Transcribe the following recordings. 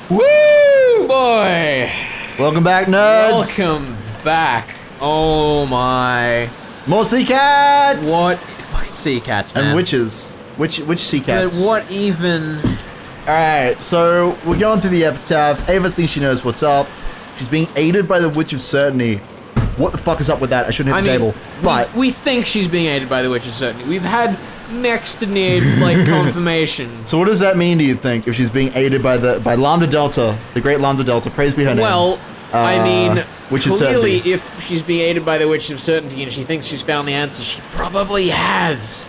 Woo, boy! Welcome back, nerds! Welcome back. Oh my. More sea cats! What? Fucking sea cats, man. And witches. Which sea cats? But what even? Alright, so we're going through the epitaph. Ava thinks she knows what's up. She's being aided by the Witch of Certainty. What the fuck is up with that? I shouldn't hit the table. But we think she's being aided by the Witch of Certainty. We've had next to near like confirmation. So what does that mean, do you think, if she's being aided by Lambda Delta, the great Lambda Delta? Praise be her name. Well, I mean, Witch of clearly, Certainty. if she's being aided by the Witch of Certainty and she thinks she's found the answer, she probably has.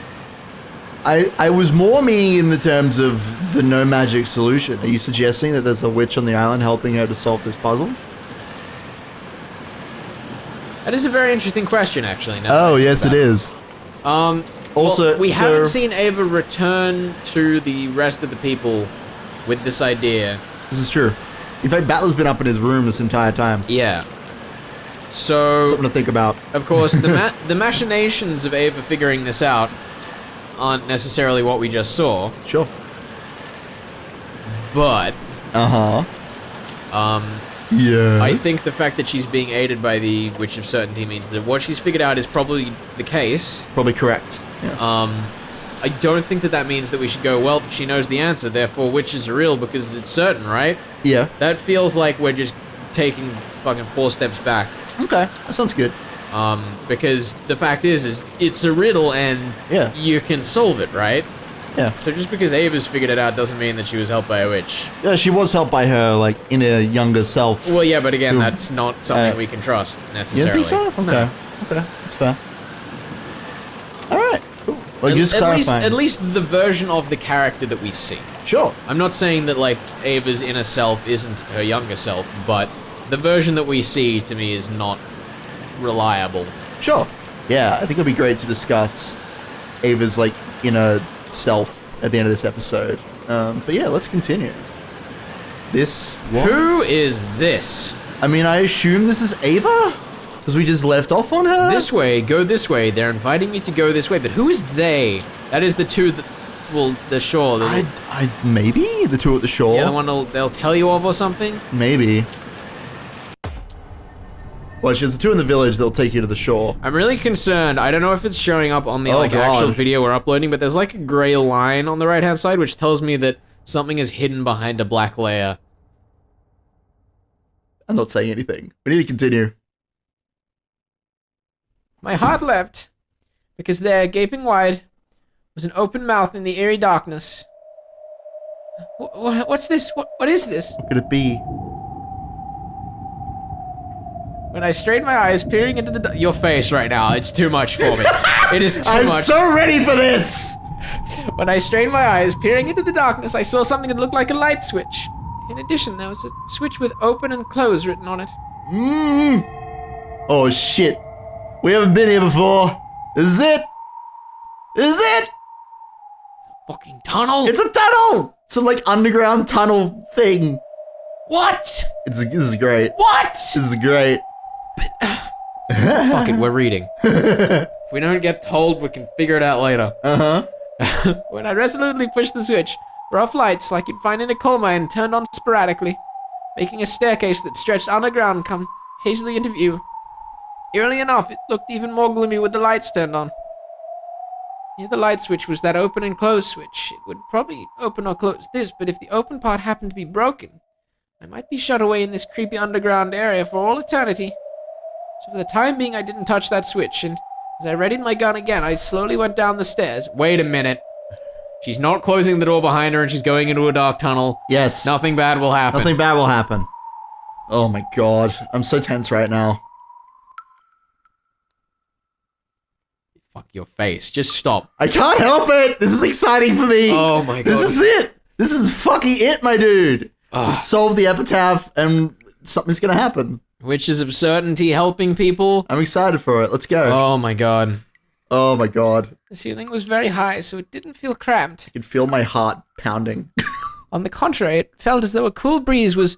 I was more meaning in the terms of the no magic solution. Are you suggesting that there's a witch on the island helping her to solve this puzzle? That is a very interesting question, actually. Oh, yes, it is. Also, well, we haven't seen Ava return to the rest of the people with this idea. This is true. In fact, Battler's been up in his room this entire time. Yeah. So, something to think about. Of course, the machinations of Ava figuring this out aren't necessarily what we just saw. Sure. But, yes. I think the fact that she's being aided by the Witch of Certainty means that what she's figured out is probably the case. Probably correct. Yeah. I don't think that means that we should go, well, she knows the answer, therefore witches are real because it's certain, right? Yeah. That feels like we're just taking fucking 4 steps back. Okay, that sounds good. Because the fact is it's a riddle and you can solve it, right? Yeah. So just because Ava's figured it out doesn't mean that she was helped by a witch. Yeah, she was helped by her, like, inner younger self. Well, yeah, but again, that's not something we can trust, necessarily. You don't think so? Okay. No. Okay, that's fair. Alright, cool. Well, just clarifying. At least the version of the character that we see. Sure. I'm not saying that, like, Ava's inner self isn't her younger self, but the version that we see, to me, is not reliable. Sure. Yeah, I think it'd be great to discuss Ava's, like, inner self at the end of this episode. But yeah, let's continue. Who is this? I mean, I assume this is Ava? Because we just left off on her? This way, go this way. They're inviting me to go this way, but who is they? That is the two that, well, the shore. Maybe? The two at the shore? Yeah, the one they'll tell you of or something? Maybe. Well, there's the two in the village that'll take you to the shore. I'm really concerned. I don't know if it's showing up on the actual video we're uploading, but there's like a gray line on the right-hand side, which tells me that something is hidden behind a black layer. I'm not saying anything. We need to continue. My heart leapt, because there, gaping wide, was an open mouth in the eerie darkness. What's this? What is this? What could it be? When I strained my eyes, peering into your face right now, it's too much for me. It is too much. I'm so ready for this! When I strained my eyes, peering into the darkness, I saw something that looked like a light switch. In addition, there was a switch with open and close written on it. Oh shit. We haven't been here before. This is it! This is it! It's a fucking tunnel! It's a tunnel! Some like underground tunnel thing. What? This is great. What? This is great. Fuck it, we're reading. If we don't get told, we can figure it out later. When I resolutely pushed the switch, rough lights like you'd find in a coal mine turned on sporadically, making a staircase that stretched underground come hazily into view. Eerily enough, it looked even more gloomy with the lights turned on. Near the light switch was that open and close switch. It would probably open or close this, but if the open part happened to be broken, I might be shut away in this creepy underground area for all eternity. So for the time being, I didn't touch that switch, and as I readied my gun again, I slowly went down the stairs. Wait a minute. She's not closing the door behind her and she's going into a dark tunnel. Yes. Nothing bad will happen. Nothing bad will happen. Oh my god. I'm so tense right now. Fuck your face. Just stop. I can't help it! This is exciting for me! Oh my god. This is it! This is fucking it, my dude! We've solved the epitaph and something's gonna happen. Witches of Certainty helping people. I'm excited for it. Let's go. Oh my god. Oh my god. The ceiling was very high, so it didn't feel cramped. I could feel my heart pounding. On the contrary, it felt as though a cool breeze was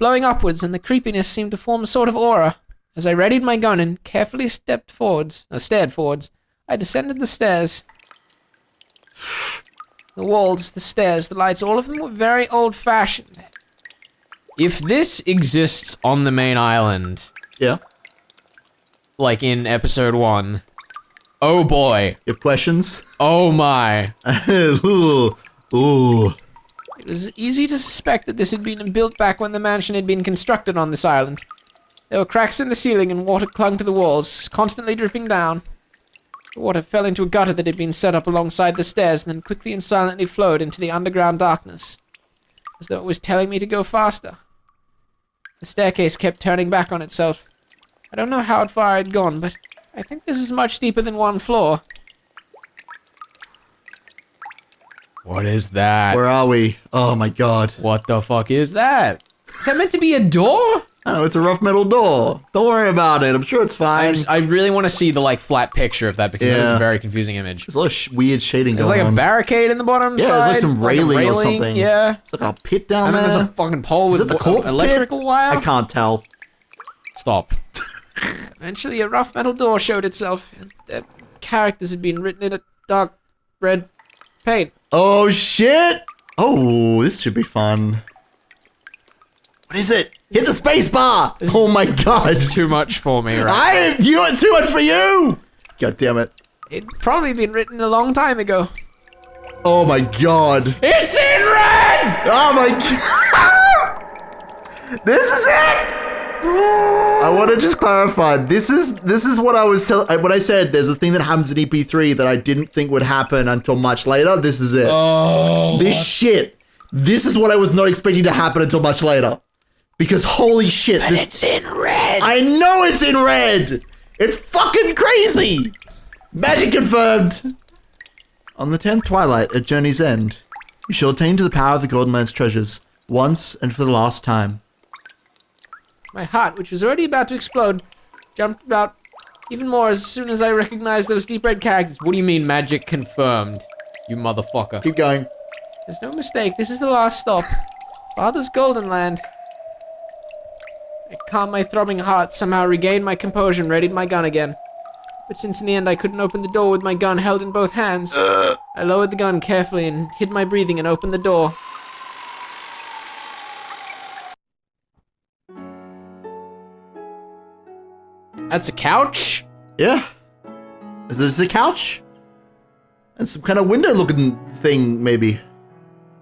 blowing upwards and the creepiness seemed to form a sort of aura. As I readied my gun and carefully stared forwards, I descended the stairs. The walls, the stairs, the lights, all of them were very old-fashioned. If this exists on the main island, Yeah. like in episode 1, oh boy. You have questions? Oh my. Ooh. Ooh. It was easy to suspect that this had been built back when the mansion had been constructed on this island. There were cracks in the ceiling and water clung to the walls, constantly dripping down. The water fell into a gutter that had been set up alongside the stairs and then quickly and silently flowed into the underground darkness, as though it was telling me to go faster. The staircase kept turning back on itself. I don't know how far I'd gone, but I think this is much deeper than 1 floor. What is that? Where are we? Oh my god. What the fuck is that? Is that meant to be a door? Oh, it's a rough metal door. Don't worry about it. I'm sure it's fine. I really want to see the like flat picture of that because that is a very confusing image. There's a lot of weird shading There's going on. like a barricade in the bottom side. Yeah, there's like some railing or something. Yeah. It's like a pit down there. There's a fucking pole Is with it the corpse electrical pit? wire. I can't tell. Stop. Eventually, a rough metal door showed itself, and the characters had been written in a dark red paint. Oh shit! Oh, this should be fun. What is it? Hit the space bar! Oh my god! This is too much for me, right? It's too much for you! God damn it. It'd probably been written a long time ago. Oh my god. It's in red! Oh my god! This is it! I want to just clarify. This is what I was when I said there's a thing that happens in EP3 that I didn't think would happen until much later. This is it. Oh. This shit. This is what I was not expecting to happen until much later. Because holy shit. But it's in red. I know it's in red. It's fucking crazy. Magic confirmed. On the 10th twilight at Journey's End, you shall attain to the power of the Golden Land's treasures once and for the last time. My heart, which was already about to explode, jumped about even more as soon as I recognized those deep red characters. What do you mean magic confirmed, you motherfucker? Keep going. There's no mistake, this is the last stop. Father's Golden Land. I calmed my throbbing heart, somehow regained my composure and readied my gun again. But since in the end I couldn't open the door with my gun held in both hands, I lowered the gun carefully and hid my breathing and opened the door. That's a couch? Yeah. Is this a couch? And some kind of window-looking thing, maybe.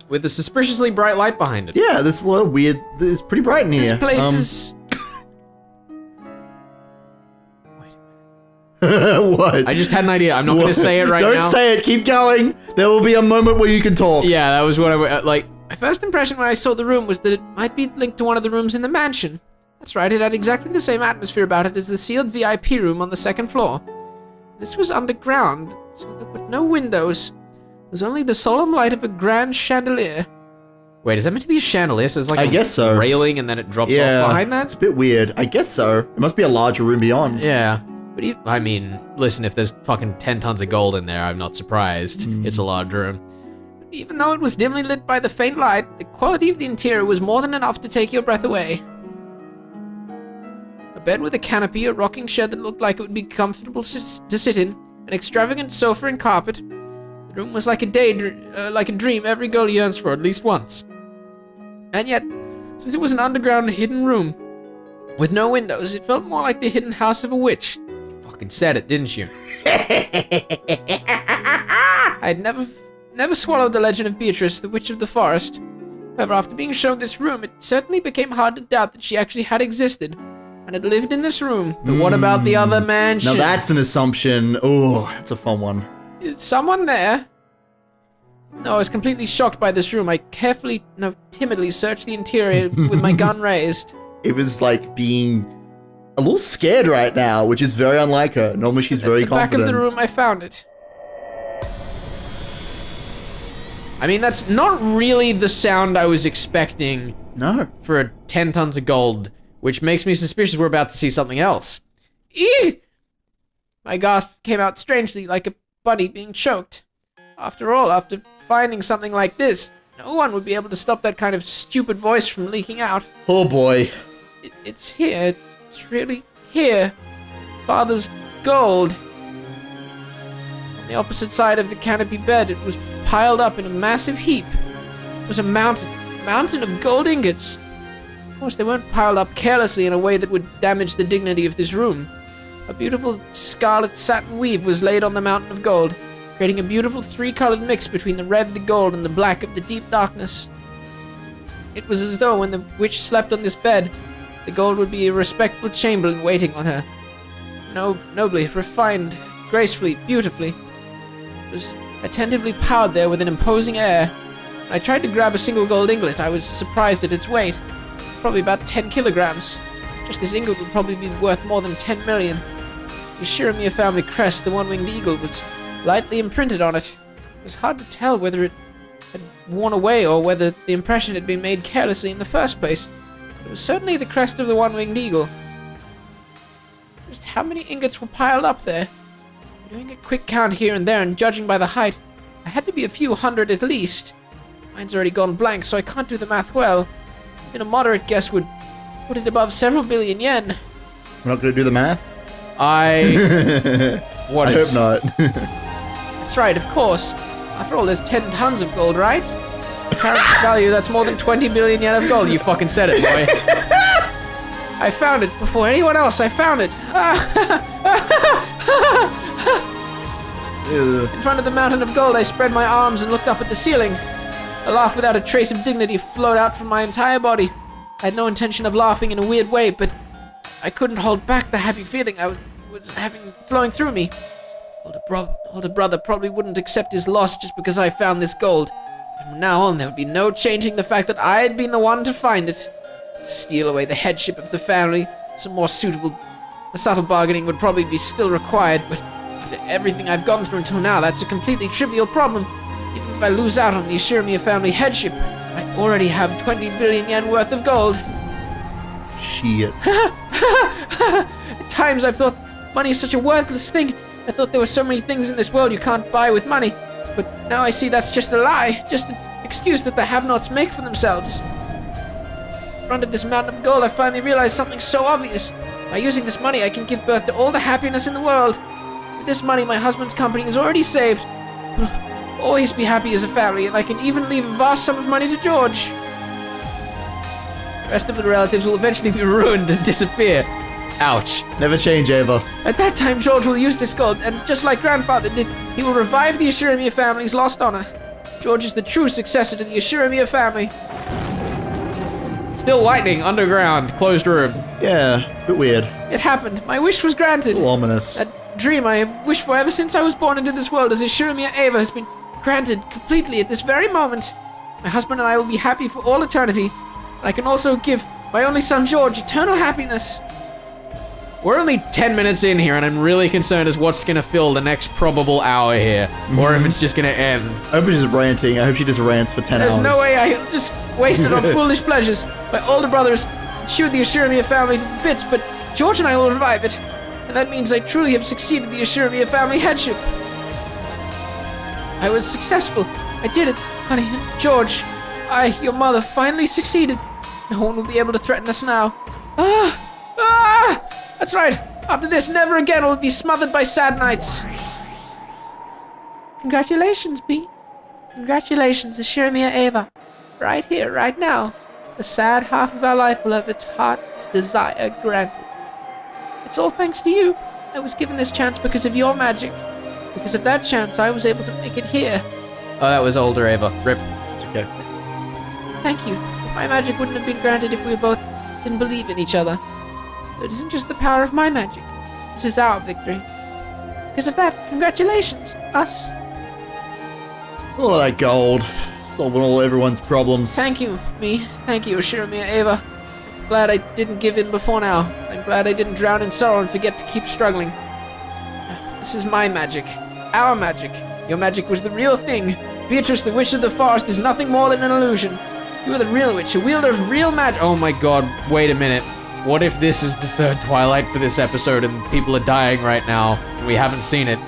With a suspiciously bright light behind it. Yeah, this is a little weird. It's pretty bright in here. This place is... What? I just had an idea. I'm not going to say it right now. Don't say it. Keep going. There will be a moment where you can talk. Yeah, that was what I... Like, my first impression when I saw the room was that it might be linked to one of the rooms in the mansion. That's right, it had exactly the same atmosphere about it as the sealed VIP room on the 2nd floor. This was underground, so there were no windows. There was only the solemn light of a grand chandelier. Wait, is that meant to be a chandelier? So it's like I guess so. Railing and then it drops off behind that? It's a bit weird. I guess so. It must be a larger room beyond. Yeah. But I mean, listen, if there's fucking 10 tons of gold in there, I'm not surprised. It's a large room. Even though it was dimly lit by the faint light, the quality of the interior was more than enough to take your breath away. A bed with a canopy, a rocking chair that looked like it would be comfortable to sit in, an extravagant sofa and carpet. The room was like a dream every girl yearns for at least once. And yet, since it was an underground hidden room with no windows, it felt more like the hidden house of a witch. You fucking said it, didn't you? I'd never swallowed the legend of Beatrice, the Witch of the Forest. However, after being shown this room, it certainly became hard to doubt that she actually had existed and had lived in this room. But what about the other mansion? Now that's an assumption. Oh, that's a fun one. Is someone there? No, I was completely shocked by this room. I timidly searched the interior with my gun raised. It was like being a little scared right now, which is very unlike her. Normally she's very confident. At the back of the room, I found it. I mean, that's not really the sound I was expecting. No. For 10 tons of gold, which makes me suspicious we're about to see something else. Eek! My gasp came out strangely, like a bunny being choked. After all, after finding something like this, no one would be able to stop that kind of stupid voice from leaking out. Oh boy. It's here. It's really here. Father's gold. On the opposite side of the canopy bed, it was piled up in a massive heap. It was a mountain of gold ingots. course, they weren't piled up carelessly in a way that would damage the dignity of this room. A beautiful scarlet satin weave was laid on the mountain of gold, creating a beautiful three-colored mix between the red, the gold, and the black of the deep darkness. It was as though when the witch slept on this bed, the gold would be a respectful chamberlain waiting on her. Nobly, refined, gracefully, beautifully. It was attentively powered there with an imposing air. When I tried to grab a single gold inglet, I was surprised at its weight. Probably about 10 kilograms. Just this inglet would probably be worth more than 10 million. The Shiromir family crest, the one-winged eagle, was lightly imprinted on it. It was hard to tell whether it had worn away or whether the impression had been made carelessly in the first place. But it was certainly the crest of the one-winged eagle. Just how many ingots were piled up there? Doing a quick count here and there and judging by the height, I had to be a few hundred at least. Mine's already gone blank, so I can't do the math well. Even a moderate guess would put it above several billion yen. We're not going to do the math? I hope not. That's right, of course. After all, there's 10 tons of gold, right? Current value, that's more than 20 billion yen of gold. You fucking said it, boy. I found it before anyone else. I found it. In front of the mountain of gold, I spread my arms and looked up at the ceiling. A laugh without a trace of dignity flowed out from my entire body. I had no intention of laughing in a weird way, but I couldn't hold back the happy feeling I was having flowing through me. Older brother probably wouldn't accept his loss just because I found this gold. From now on, there would be no changing the fact that I had been the one to find it. Steal away the headship of the family. A subtle bargaining would probably be still required, but after everything I've gone through until now, that's a completely trivial problem. Even if I lose out on the Shiromir family headship, I already have 20 billion yen worth of gold. Shit. At times I've thought money is such a worthless thing. I thought there were so many things in this world you can't buy with money. But now I see that's just a lie, just an excuse that the have-nots make for themselves. In front of this mountain of gold, I finally realized something so obvious. By using this money, I can give birth to all the happiness in the world. With this money, my husband's company is already saved. We'll always be happy as a family, and I can even leave a vast sum of money to George. The rest of the relatives will eventually be ruined and disappear. Ouch. Never change, Ava. At that time, George will use this gold, and just like grandfather did, he will revive the Shiromir family's lost honor. George is the true successor to the Shiromir family. Still lightning, underground, closed room. Yeah, a bit weird. It happened. My wish was granted. A little ominous. That dream I have wished for ever since I was born into this world as a Shiromir Ava has been granted completely at this very moment. My husband and I will be happy for all eternity, and I can also give my only son George eternal happiness. We're only 10 minutes in here, and I'm really concerned as what's gonna fill the next probable hour here, or if it's just gonna end. I hope she's just ranting. I hope she just rants for 10 hours. There's no way I just wasted on foolish pleasures. My older brothers chewed the Shiromir family to bits, but George and I will revive it, and that means I truly have succeeded the Shiromir family headship. I was successful. I did it, honey. And George, your mother, finally succeeded. No one will be able to threaten us now. That's right. After this, never again will we be smothered by sad nights. Congratulations, B. Congratulations, Shiromir Ava. Right here, right now. The sad half of our life will have its heart's desire granted. It's all thanks to you. I was given this chance because of your magic. Because of that chance, I was able to make it here. Oh, that was older Ava. Rip. It's okay. Thank you. My magic wouldn't have been granted if we both didn't believe in each other. So it isn't just the power of my magic. This is our victory. Because of that, congratulations, us. All that gold. Solving everyone's problems. Thank you, me. Thank you, Shiromir Ava. I'm glad I didn't give in before now. I'm glad I didn't drown in sorrow and forget to keep struggling. This is my magic. Our magic. Your magic was the real thing. Beatrice, the Witch of the Forest, is nothing more than an illusion. You are the real witch, a wielder of real magic. Oh my god, wait a minute. What if this is the third Twilight for this episode and people are dying right now and we haven't seen it?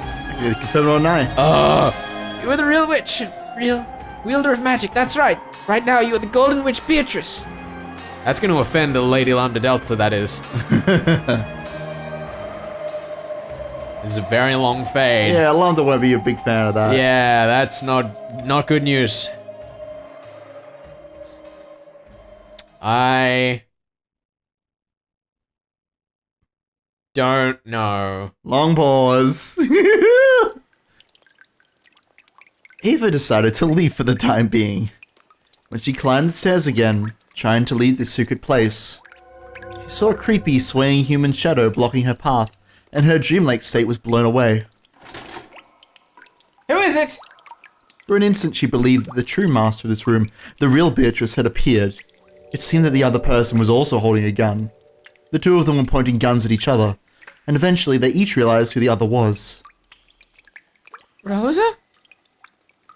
You confirm it or not? You are the real witch, real wielder of magic, that's right. Right now you are the Golden Witch Beatrice. That's going to offend a Lady Lambda Delta, that is. This is a very long fade. Yeah, Lambda won't be a big fan of that. Yeah, that's not good news. don't know. Long pause. Ava decided to leave for the time being. When she climbed the stairs again, trying to leave the secret place, she saw a creepy, swaying human shadow blocking her path, and her dreamlike state was blown away. Who is it? For an instant, she believed that the true master of this room, the real Beatrice, had appeared. It seemed that the other person was also holding a gun. The two of them were pointing guns at each other, and eventually they each realized who the other was. Rosa?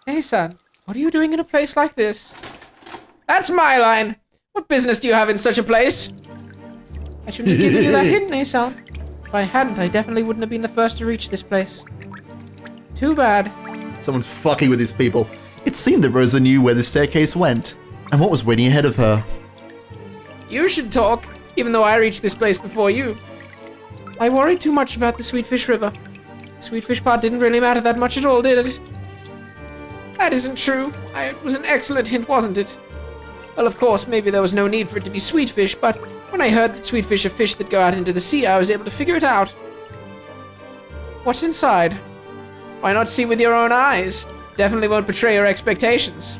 Hey, son. What are you doing in a place like this? That's my line! What business do you have in such a place? I shouldn't have given you that hint, Nason. If I hadn't, I definitely wouldn't have been the first to reach this place. Too bad. Someone's fucking with these people. It seemed that Rosa knew where the staircase went, and what was waiting ahead of her. You should talk, even though I reached this place before you. I worried too much about the Sweetfish River. The Sweetfish part didn't really matter that much at all, did it? That isn't true. It was an excellent hint, wasn't it? Well, of course, maybe there was no need for it to be sweetfish, but when I heard that sweetfish are fish that go out into the sea, I was able to figure it out. What's inside? Why not see with your own eyes? Definitely won't betray your expectations.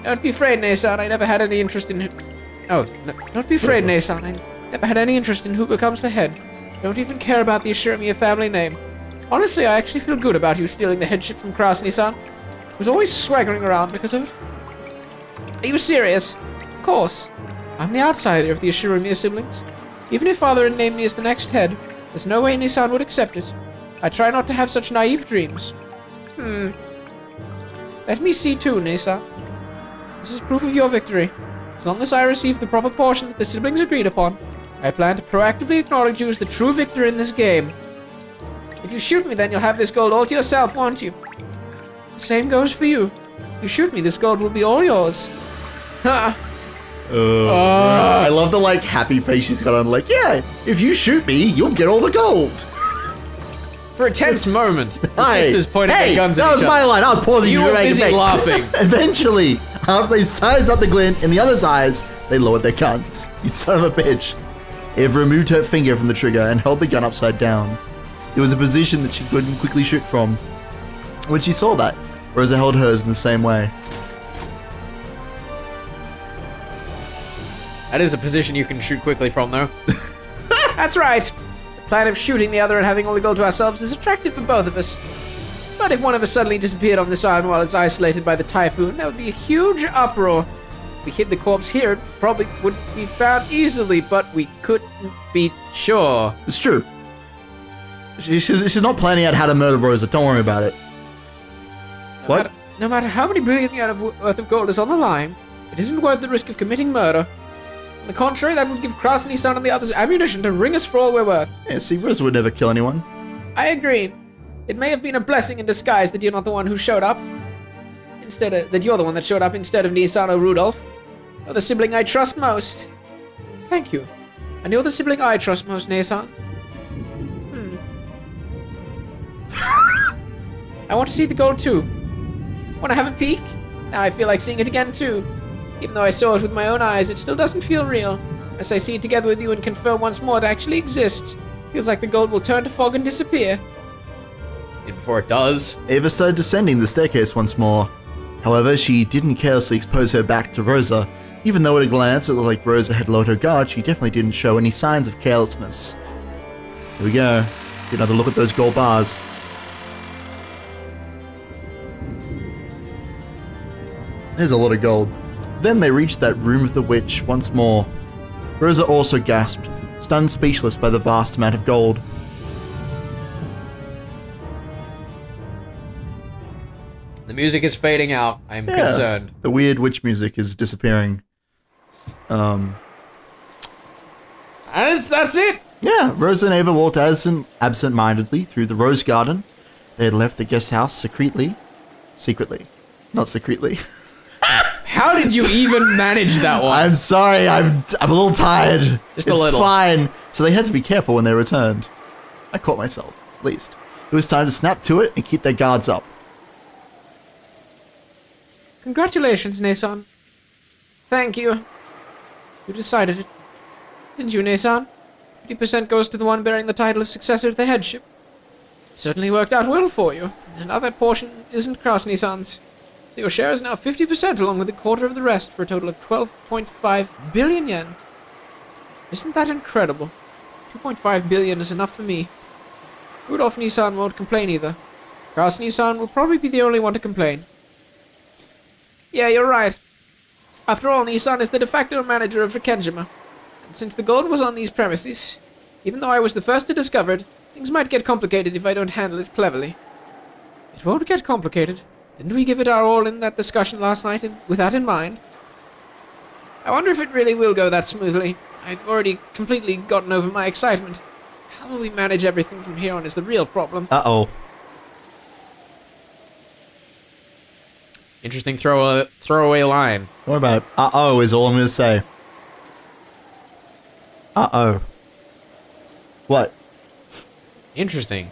Don't be afraid, Nason. I never had any interest in Oh, no, don't be afraid, Nason. I never had any interest in who becomes the head. Don't even care about the Ashiramiya family name. Honestly, I actually feel good about you stealing the headship from Krasny-san. I was always swaggering around because of it. Are you serious? Of course. I'm the outsider of the Ashiramiya siblings. Even if father had named me as the next head, there's no way Nissan would accept it. I try not to have such naive dreams. Let me see too, Nissan. This is proof of your victory. As long as I receive the proper portion that the siblings agreed upon, I plan to proactively acknowledge you as the true victor in this game. If you shoot me, then you'll have this gold all to yourself, won't you? The same goes for you. If you shoot me, this gold will be all yours. Ha! I love the happy face she's got on. Yeah, if you shoot me, you'll get all the gold. For a tense moment, the sisters pointed their guns at each other. That was my line. I was pausing. You were busy laughing. Eventually, after they sized up the glint in the other's eyes, they lowered their guns. You son of a bitch. Eva removed her finger from the trigger and held the gun upside down. It was a position that she couldn't quickly shoot from. When she saw that, Rosa held hers in the same way. That is a position you can shoot quickly from, though. That's right. The plan of shooting the other and having all the gold to ourselves is attractive for both of us. But if one of us suddenly disappeared on this island while it's isolated by the typhoon, there would be a huge uproar. If we hid the corpse here, it probably would be found easily, but we couldn't be sure. It's true. She's not planning out how to murder Rosa. Don't worry about it. No matter how many billion yen worth of gold is on the line, it isn't worth the risk of committing murder. On the contrary, that would give Krasny-san and the others ammunition to ring us for all we're worth. Yeah, see, Rosa would never kill anyone. I agree. It may have been a blessing in disguise that you're not the one who showed up. That you're the one that showed up instead of Nissan or Rudolph. You're the sibling I trust most. Thank you. And you're the sibling I trust most, Nissan. I want to see the gold too. Want to have a peek? Now I feel like seeing it again too. Even though I saw it with my own eyes, it still doesn't feel real. As I see it together with you and confirm once more it actually exists, feels like the gold will turn to fog and disappear. And before it does, Ava started descending the staircase once more. However, she didn't carelessly expose her back to Rosa. Even though at a glance it looked like Rosa had lowered her guard, she definitely didn't show any signs of carelessness. Here we go. Get another look at those gold bars. There's a lot of gold. Then they reached that room of the witch once more. Rosa also gasped, stunned speechless by the vast amount of gold. The music is fading out. I'm concerned. The weird witch music is disappearing. And that's it! Yeah, Rosa and Ava walked absent-mindedly through the rose garden. They had left the guest house secretly. Not secretly. How did you even manage that one? I'm sorry, I'm a little tired. Just a little. It's fine. So they had to be careful when they returned. I caught myself, at least. It was time to snap to it and keep their guards up. Congratulations, Nason. Thank you. You decided it. Didn't you, Nason? 50% goes to the one bearing the title of successor to the headship. It certainly worked out well for you, and now that portion isn't Krasny-san's. So your share is now 50% along with a quarter of the rest for a total of 12.5 billion yen. Isn't that incredible? 2.5 billion is enough for me. Rudolf Nissan won't complain either. Krasny-san will probably be the only one to complain. Yeah, you're right. After all, Nissan is the de facto manager of Rikenjima. And since the gold was on these premises, even though I was the first to discover it, things might get complicated if I don't handle it cleverly. It won't get complicated. Didn't we give it our all in that discussion last night with that in mind? I wonder if it really will go that smoothly. I've already completely gotten over my excitement. How will we manage everything from here on is the real problem. Uh-oh. Interesting throwaway line. What about uh-oh is all I'm going to say. Uh-oh. What? Interesting.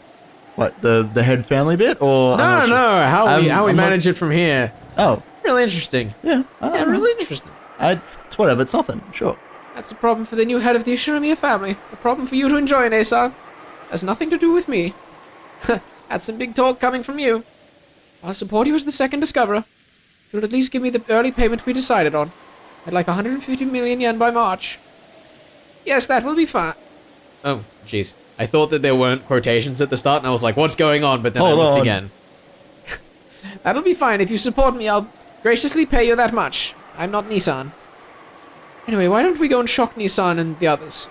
What, the head family bit, or... No, how we manage it from here. Oh. Really interesting. Yeah. Yeah, really interesting. It's whatever, it's nothing, sure. That's a problem for the new head of the Ishiramiya family. A problem for you to enjoy, Nesan. Has nothing to do with me. That's some big talk coming from you. I'll support you as the second discoverer. You'll at least give me the early payment we decided on. I'd like 150 million yen by March. Yes, that will be fine. Oh, jeez. I thought that there weren't quotations at the start, and I was like, what's going on? But then I looked again. That'll be fine. If you support me, I'll graciously pay you that much. I'm not Nissan. Anyway, why don't we go and shock Nissan and the others?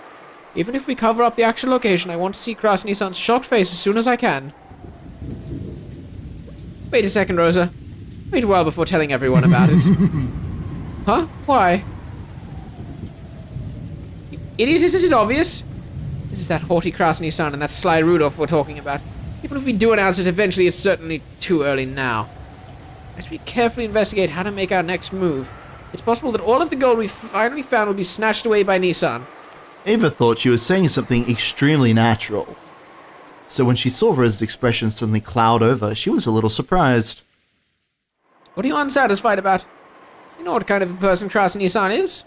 Even if we cover up the actual location, I want to see Nissan's shocked face as soon as I can. Wait a second, Rosa. Wait a while before telling everyone about it. Huh? Why? You idiot, isn't it obvious? This is that haughty Krasny-san and that sly Rudolph we're talking about. Even if we do announce it eventually, it's certainly too early now. As we carefully investigate how to make our next move, it's possible that all of the gold we finally found will be snatched away by Nissan. Ava thought she was saying something extremely natural. So when she saw Rosa's expression suddenly cloud over, she was a little surprised. What are you unsatisfied about? You know what kind of a person Krasny-san is?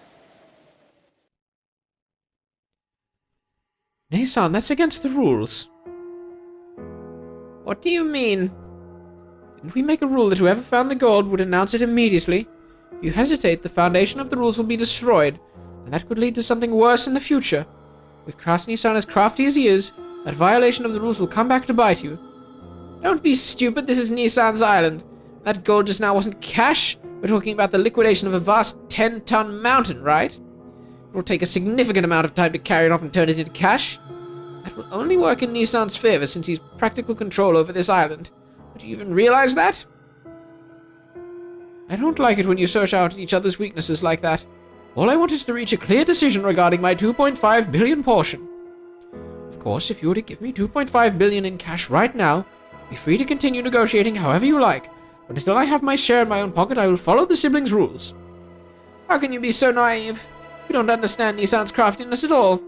Nissan, that's against the rules. What do you mean? Didn't we make a rule that whoever found the gold would announce it immediately? If you hesitate, the foundation of the rules will be destroyed, and that could lead to something worse in the future. With Krasny-san as crafty as he is, that violation of the rules will come back to bite you. Don't be stupid, this is Nissan's island. That gold just now wasn't cash. We're talking about the liquidation of a vast 10-ton mountain, right? It will take a significant amount of time to carry it off and turn it into cash. That will only work in Nissan's favor since he's practical control over this island. Do you even realize that? I don't like it when you search out each other's weaknesses like that. All I want is to reach a clear decision regarding my 2.5 billion portion. Of course, if you were to give me 2.5 billion in cash right now, be free to continue negotiating however you like. But until I have my share in my own pocket, I will follow the siblings' rules. How can you be so naive? You don't understand Nissan's craftiness at all.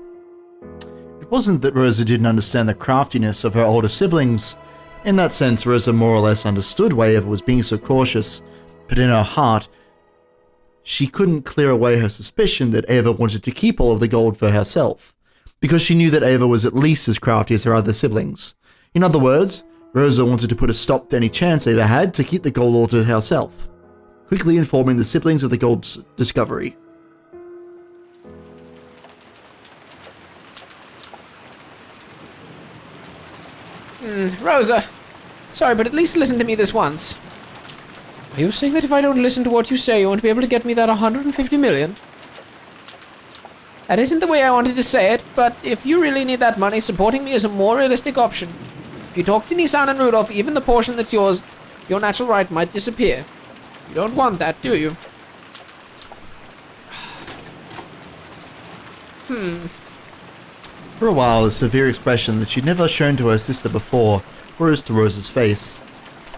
It wasn't that Rosa didn't understand the craftiness of her older siblings. In that sense, Rosa more or less understood why Ava was being so cautious, but in her heart, she couldn't clear away her suspicion that Ava wanted to keep all of the gold for herself, because she knew that Ava was at least as crafty as her other siblings. In other words, Rosa wanted to put a stop to any chance Ava had to keep the gold all to herself, quickly informing the siblings of the gold's discovery. Rosa, sorry, but at least listen to me this once. Are you saying that if I don't listen to what you say, you won't be able to get me that 150 million? That isn't the way I wanted to say it, but if you really need that money, supporting me is a more realistic option. If you talk to Nissan and Rudolph, even the portion that's yours, your natural right might disappear. You don't want that, do you? For a while, a severe expression that she'd never shown to her sister before rose to Rosa's face.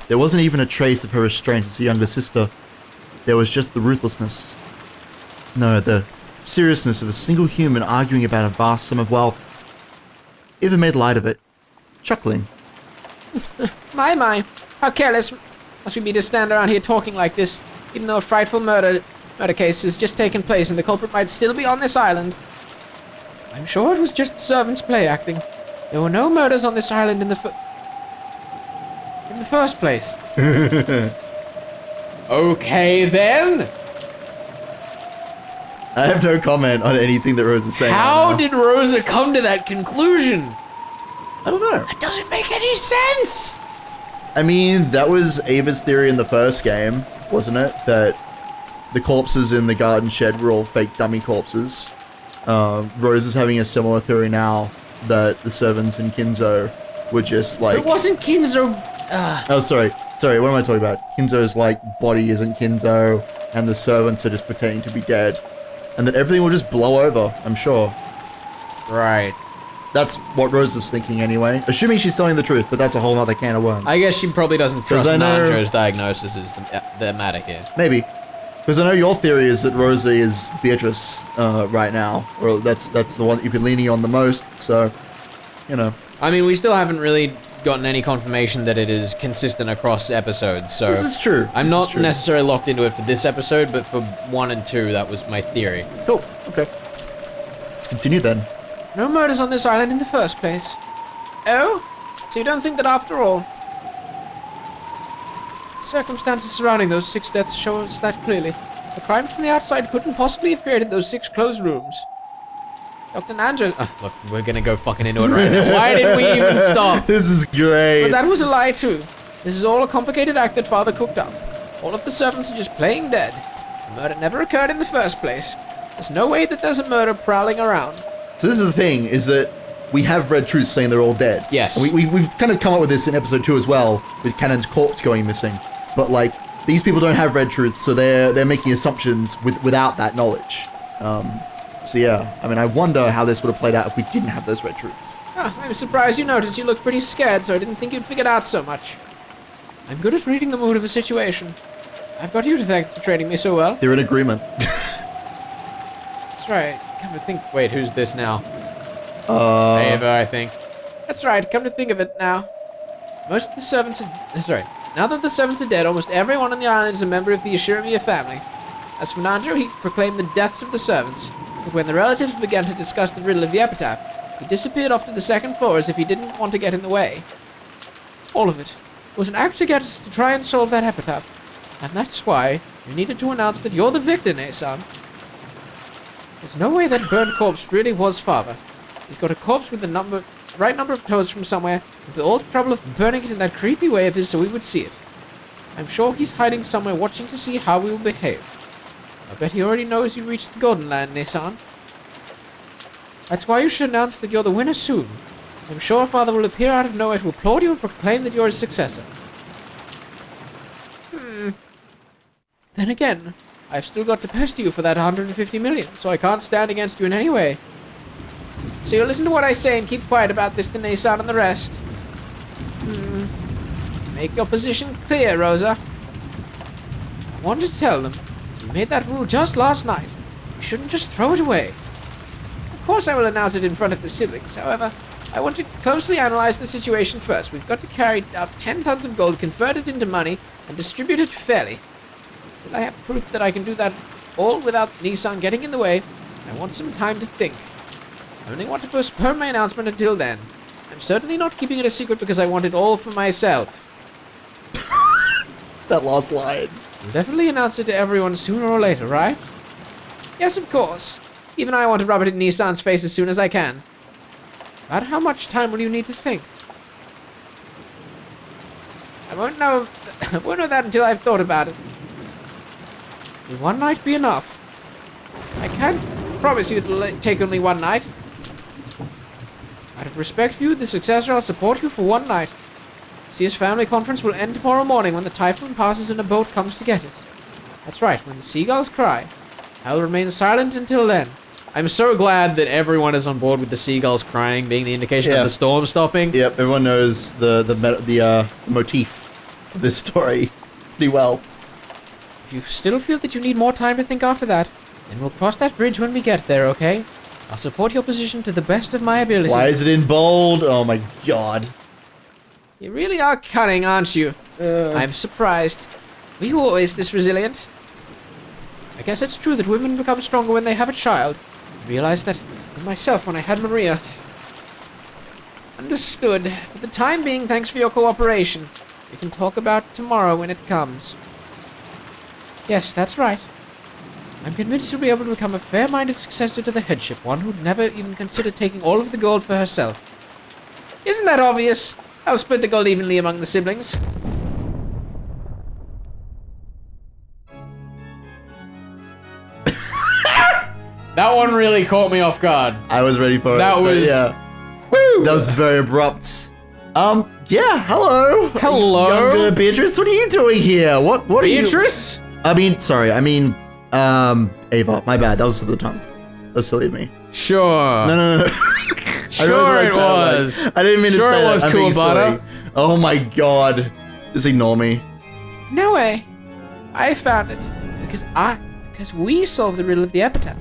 There wasn't even a trace of her restraint as a younger sister. There was just the ruthlessness. No, the seriousness of a single human arguing about a vast sum of wealth. Eva made light of it, chuckling. My, how careless must we be to stand around here talking like this, even though a frightful murder case has just taken place and the culprit might still be on this island. I'm sure it was just the servants play acting. There were no murders on this island in the first place. Okay, then. I have no comment on anything that Rosa's saying. How did Rosa come to that conclusion? I don't know. That doesn't make any sense. I mean, that was Ava's theory in the first game, wasn't it? That the corpses in the garden shed were all fake dummy corpses. Rosa's having a similar theory now that the servants in Kinzo were just like... It wasn't Kinzo. Oh, sorry. Sorry, what am I talking about? Kinzo's like body isn't Kinzo, and the servants are just pretending to be dead. And that everything will just blow over, I'm sure. Right. That's what Rosa's thinking anyway. Assuming she's telling the truth, but that's a whole other can of worms. I guess she probably doesn't trust I know- Nanjo's diagnosis is the matter here. Maybe. Because I know your theory is that Rosa is Beatrice right now. Or that's the one that you've been leaning on the most, so, you know. I mean, we still haven't really gotten any confirmation that it is consistent across episodes, so... This is true. I'm This not is true. necessarily locked into it for this episode, but for 1 and 2, that was my theory. Cool, okay. Continue then. No murders on this island in the first place. Oh? So you don't think that after all... Circumstances surrounding those 6 deaths show us that clearly. The crime from the outside couldn't possibly have created those 6 closed rooms. Dr. Nanjo... look, we're gonna go fucking into it right now. Why did we even stop? This is great. But that was a lie too. This is all a complicated act that Father cooked up. All of the servants are just playing dead. The murder never occurred in the first place. There's no way that there's a murder prowling around. So this is the thing, is that we have Red Truth saying they're all dead. Yes. And we've kind of come up with this in episode 2 as well, with Cannon's corpse going missing. But like, these people don't have Red Truth, so they're making assumptions without that knowledge. So yeah, I mean, I wonder how this would have played out if we didn't have those Red Truths. I'm surprised you noticed. You look pretty scared, so I didn't think you'd figured out so much. I'm good at reading the mood of a situation. I've got you to thank for training me so well. They're in agreement. That's right. Come to think... Wait, who's this now? Uh, Ava, I think. That's right. Come to think of it now. Most of the servants are... That's right. Now that the servants are dead, almost everyone on the island is a member of the Ashiramiya family. As for Nanjo, he proclaimed the deaths of the servants. But when the relatives began to discuss the riddle of the epitaph, he disappeared off to the 2nd floor as if he didn't want to get in the way. All of it was an act to get us to try and solve that epitaph. And that's why we needed to announce that you're the victor, Nason. There's no way that burned corpse really was Father. He's got a corpse with the right number of toes from somewhere, with all the trouble of burning it in that creepy way of his so we would see it. I'm sure he's hiding somewhere watching to see how we will behave. I bet he already knows you reached the Golden Land, Nason. That's why you should announce that you're the winner soon. I'm sure Father will appear out of nowhere to applaud you and proclaim that you're his successor. Then again, I've still got to pester you for that 150 million, so I can't stand against you in any way. So you'll listen to what I say and keep quiet about this to Nason and the rest. Make your position clear, Rosa. I wanted to tell them, you made that rule just last night. You shouldn't just throw it away. Of course I will announce it in front of the siblings, however, I want to closely analyze the situation first. We've got to carry out 10 tons of gold, convert it into money, and distribute it fairly. Will I have proof that I can do that all without Nissan getting in the way? I want some time to think. I only want to postpone my announcement until then. I'm certainly not keeping it a secret because I want it all for myself. that last line. You'll definitely announce it to everyone sooner or later, right? Yes, of course. Even I want to rub it in Nissan's face as soon as I can. About how much time will you need to think? I won't know that until I've thought about it. Will 1 night be enough? I can't promise you it'll take only 1 night. Out of respect for you, the successor, I'll support you for 1 night. Sia's family conference will end tomorrow morning when the typhoon passes and a boat comes to get it. That's right, when the seagulls cry. I'll remain silent until then. I'm so glad that everyone is on board with the seagulls crying being the indication of the storm stopping. Yep, everyone knows the motif of this story pretty well. If you still feel that you need more time to think after that, then we'll cross that bridge when we get there, okay? I'll support your position to the best of my ability. Why is it in bold? Oh my god. You really are cunning, aren't you? I'm surprised. Were you always this resilient? I guess it's true that women become stronger when they have a child. Realize that and myself when I had Maria. Understood. For the time being, thanks for your cooperation. We can talk about it tomorrow when it comes. Yes, that's right. I'm convinced you'll be able to become a fair-minded successor to the headship, one who'd never even consider taking all of the gold for herself. Isn't that obvious? I'll split the gold evenly among the siblings. That one really caught me off guard. I was ready for it. That was... Yeah. Woo! That was very abrupt. Yeah, hello. Hello? Younger Beatrice, what are you doing here? What are you... Beatrice? Ava. My bad, that was the tongue. That's silly of me. Sure. No. Sure it was. I didn't mean to say that. Sure it was, cool butter. Oh my god. Just ignore me. No way. I found it. Because we solved the riddle of the epitaph.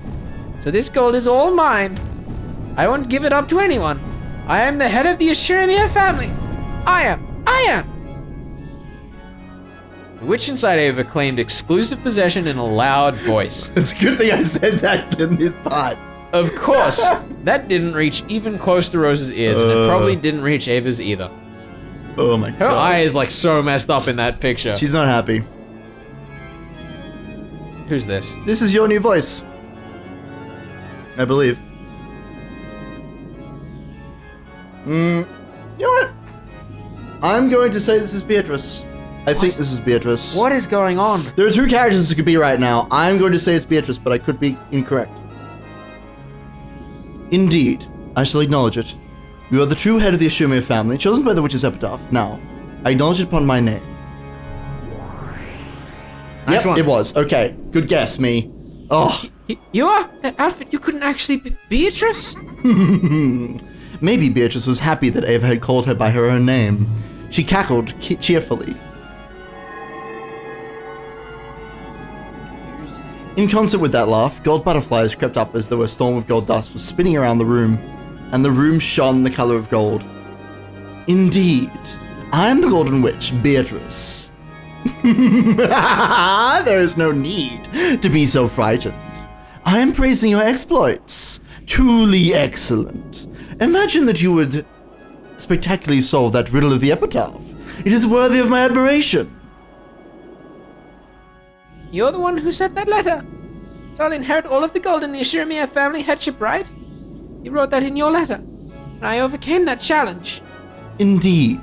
So this gold is all mine. I won't give it up to anyone. I am the head of the Ashuremia family. I am. The witch inside Ava claimed exclusive possession in a loud voice. It's a good thing I said that in this part. Of course, that didn't reach even close to Rosa's ears, and it probably didn't reach Ava's either. Oh my Her god. eye is like so messed up in that picture. She's not happy. Who's this? This is your new voice. I believe. You know what? I'm going to say this is Beatrice. I think this is Beatrice. What is going on? There are two characters it could be right now. I'm going to say it's Beatrice, but I could be incorrect. Indeed, I shall acknowledge it. You are the true head of the Ashuremia family, chosen by the witch's epitaph. Now, I acknowledge it upon my name. Nice Yep, one. it was. Okay, good guess, me. Oh. You are? That outfit, you couldn't actually be Beatrice? Maybe Beatrice was happy that Ava had called her by her own name. She cackled cheerfully. In concert with that laugh, gold butterflies crept up as though a storm of gold dust was spinning around the room, and the room shone the color of gold. Indeed, I am the Golden Witch, Beatrice. There is no need to be so frightened. I am praising your exploits. Truly excellent. Imagine that you would spectacularly solve that riddle of the epitaph. It is worthy of my admiration. You're the one who sent that letter. So I'll inherit all of the gold in the Ashuremia family headship, right? You wrote that in your letter. And I overcame that challenge. Indeed.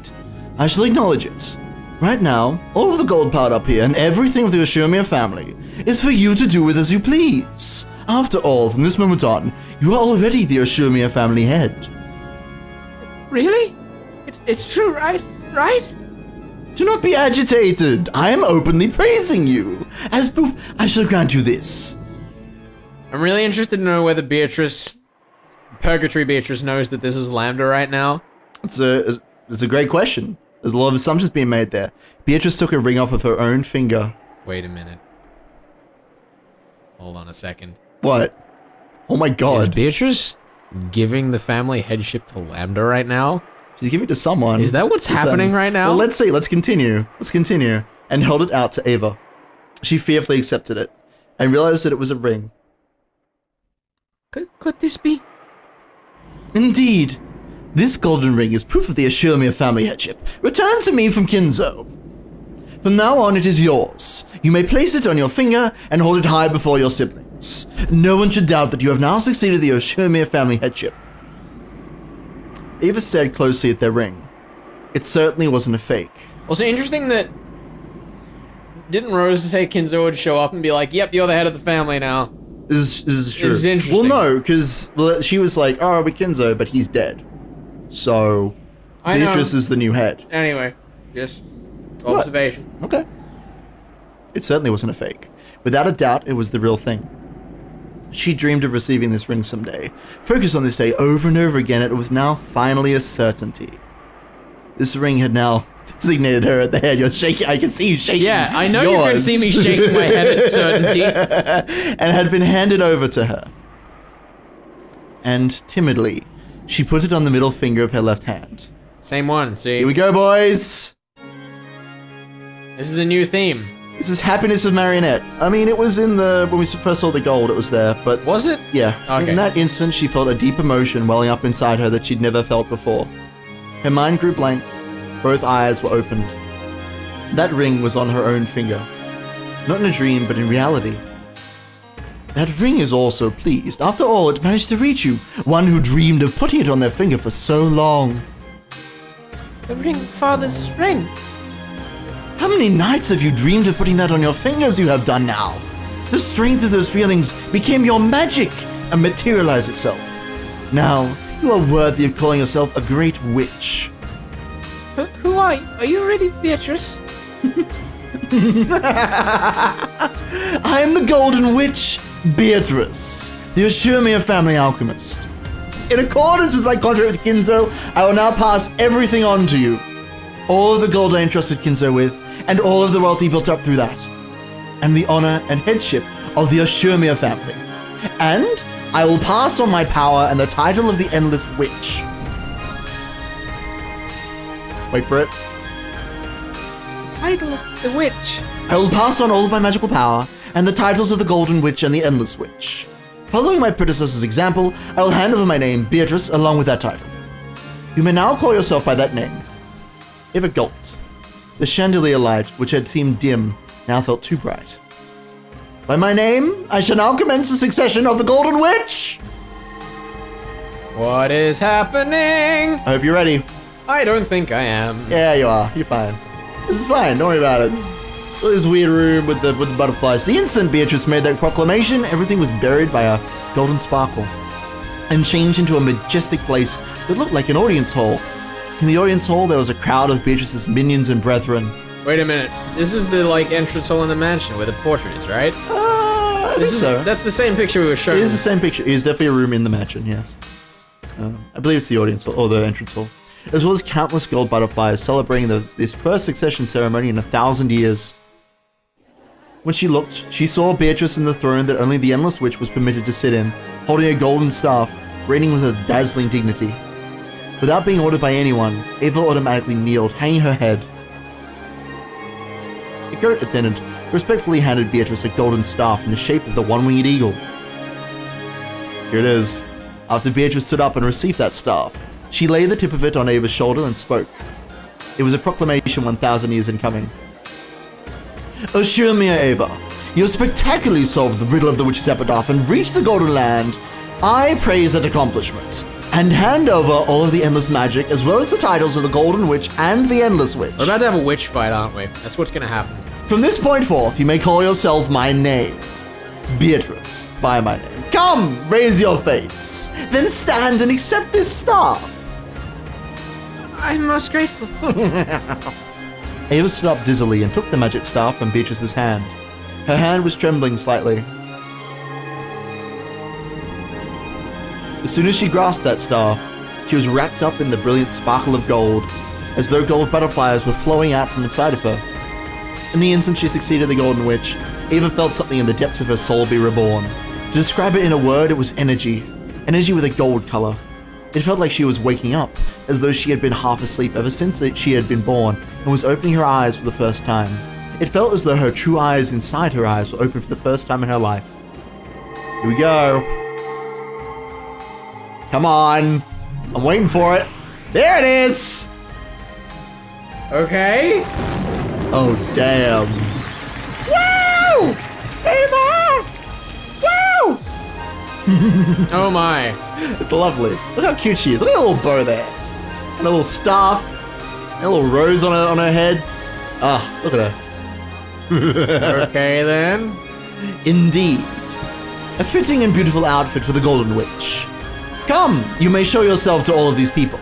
I shall acknowledge it. Right now, all of the gold piled up here and everything of the Ashuremia family is for you to do with as you please. After all, from this moment on, you are already the Ashuremia family head. Really? It's true, right? Right? Do not be agitated. I am openly praising you. As proof, I shall grant you this. I'm really interested to know whether Purgatory Beatrice knows that this is Lambda right now. It's a great question. There's a lot of assumptions being made there. Beatrice took a ring off of her own finger. Wait a minute. Hold on a second. What? Oh my Is god. Beatrice giving the family headship to Lambda right now? She's giving it to someone. Is that what's happening right now? Well, let's see. Let's continue. And held it out to Ava. She fearfully accepted it and realized that it was a ring. Could this be? Indeed. This golden ring is proof of the Ashuremia family headship, returned to me from Kinzo. From now on, it is yours. You may place it on your finger and hold it high before your siblings. No one should doubt that you have now succeeded the Ashuremia family headship. Ava stared closely at their ring. It certainly wasn't a fake. Also interesting that... Didn't Rosa say Kinzo would show up and be like, yep, you're the head of the family now? This is true. This is interesting. Well, no, because she was like, oh, we're Kinzo, but he's dead. So, Beatrice is the new head. Anyway, just observation. What? Okay. It certainly wasn't a fake. Without a doubt, it was the real thing. She dreamed of receiving this ring someday. Focused on this day over and over again, it was now finally a certainty. This ring had now designated her at the head. You're shaking. I can see you shaking. Yeah, I know you can see me shaking my head at certainty. And had been handed over to her. And timidly, she put it on the middle finger of her left hand. Same one, see? Here we go, boys. This is a new theme. This is Happiness of Marionette. I mean, it was in when we first saw the gold, it was there, but... Was it? Yeah. Okay. In that instant, she felt a deep emotion welling up inside her that she'd never felt before. Her mind grew blank. Both eyes were opened. That ring was on her own finger. Not in a dream, but in reality. That ring is also pleased. After all, it managed to reach you. One who dreamed of putting it on their finger for so long. The ring, Father's ring. How many nights have you dreamed of putting that on your fingers you have done now? The strength of those feelings became your magic and materialized itself. Now, you are worthy of calling yourself a great witch. Who are you? Are you really Beatrice? I am the Golden Witch, Beatrice, the Ashurmia family alchemist. In accordance with my contract with Kinzo, I will now pass everything on to you. All of the gold I entrusted Kinzo with, and all of the wealth he built up through that. And the honor and headship of the Ashurmia family. And I will pass on my power and the title of the Endless Witch. Wait for it. Title of the witch. I will pass on all of my magical power and the titles of the Golden Witch and the Endless Witch. Following my predecessor's example, I will hand over my name, Beatrice, along with that title. You may now call yourself by that name. Eva gulped. The chandelier light, which had seemed dim, now felt too bright. By my name, I shall now commence the succession of the Golden Witch! What is happening? I hope you're ready. I don't think I am. Yeah, you are. You're fine. This is fine. Don't worry about it. This weird room with the butterflies. The instant Beatrice made that proclamation, everything was buried by a golden sparkle and changed into a majestic place that looked like an audience hall. In the audience hall, there was a crowd of Beatrice's minions and brethren. Wait a minute. This is the entrance hall in the mansion where the portrait is, right? I think so. That's the same picture we were showing. It is the same picture. It is definitely a room in the mansion, yes. I believe it's the audience hall, or the entrance hall. As well as countless gold butterflies celebrating this first succession ceremony in 1,000 years. When she looked, she saw Beatrice in the throne that only the Endless Witch was permitted to sit in, holding a golden staff, reigning with a dazzling dignity. Without being ordered by anyone, Eva automatically kneeled, hanging her head. The court attendant respectfully handed Beatrice a golden staff in the shape of the one-winged eagle. Here it is. After Beatrice stood up and received that staff, she laid the tip of it on Eva's shoulder and spoke. It was a proclamation 1,000 years in coming. Assure me, Eva, you have spectacularly solved the riddle of the witch's epitaph and reached the Golden Land. I praise that accomplishment, and hand over all of the endless magic, as well as the titles of the Golden Witch and the Endless Witch. We're about to have a witch fight, aren't we? That's what's gonna happen. From this point forth, you may call yourself my name. Beatrice, by my name. Come, raise your face. Then stand and accept this staff. I'm most grateful. Eva stood up dizzily and took the magic staff from Beatrice's hand. Her hand was trembling slightly. As soon as she grasped that staff, she was wrapped up in the brilliant sparkle of gold, as though gold butterflies were flowing out from inside of her. In the instant she succeeded the Golden Witch, Eva felt something in the depths of her soul be reborn. To describe it in a word, it was energy. Energy with a gold color. It felt like she was waking up, as though she had been half asleep ever since she had been born, and was opening her eyes for the first time. It felt as though her true eyes inside her eyes were open for the first time in her life. Here we go. Come on. I'm waiting for it. There it is! Okay. Oh, damn. Woo! Eva! Woo! Oh my. It's lovely. Look how cute she is. Look at a little bow there. And a little staff. And a little rose on her head. Ah, look at her. Okay then. Indeed. A fitting and beautiful outfit for the Golden Witch. Come, you may show yourself to all of these people.